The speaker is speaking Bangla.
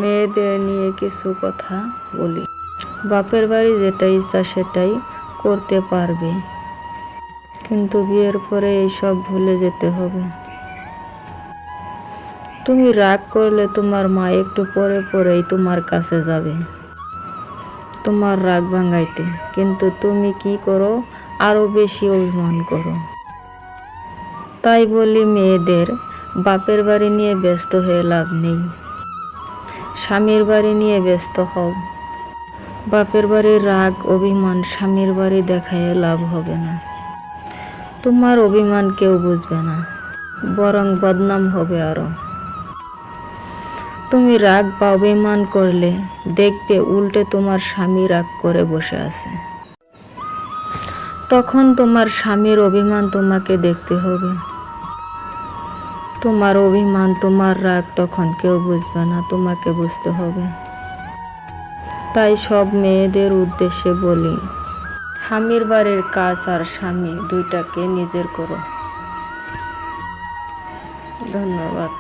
মেয়েদের নিয়ে কিছু কথা বলি। বাপের বাড়ি যেটা ইচ্ছা সেটাই করতে পারবে, কিন্তু বিয়ের পরে এইসব ভুলে যেতে হবে। তুমি রাগ করলে তোমার মা একটু পরে পরেই তোমার কাছে যাবে তোমার রাগ ভাঙাইতে, কিন্তু তুমি কি করো, আরো বেশি অভিমান করো। তাই বলি, মেয়েদের বাপের বাড়ি নিয়ে ব্যস্ত হয়ে লাভ নেই, স্বামীর বাড়ি নিয়ে ব্যস্ত হও। বাপের বাড়ির রাগ অভিমান স্বামীর বাড়ি দেখায় লাভ হবে না। তোমার অভিমান কেউ বুঝবে না, বরং বদনাম হবে আরো। তুমি রাগ বা অভিমান করলে দেখবে উল্টে তোমার স্বামী রাগ করে বসে আছে। তখন তোমার স্বামীর অভিমান তোমাকে দেখতে হবে। তোমার অভিমান তোমার রাগ তখন কেউ বুঝবে না, তোমাকে বুঝতে হবে। তাই সব মেয়েদের উদ্দেশ্যে বলি, স্বামীর বাড়ির কাজ আর স্বামী দুইটাকে নিজের করো। ধন্যবাদ।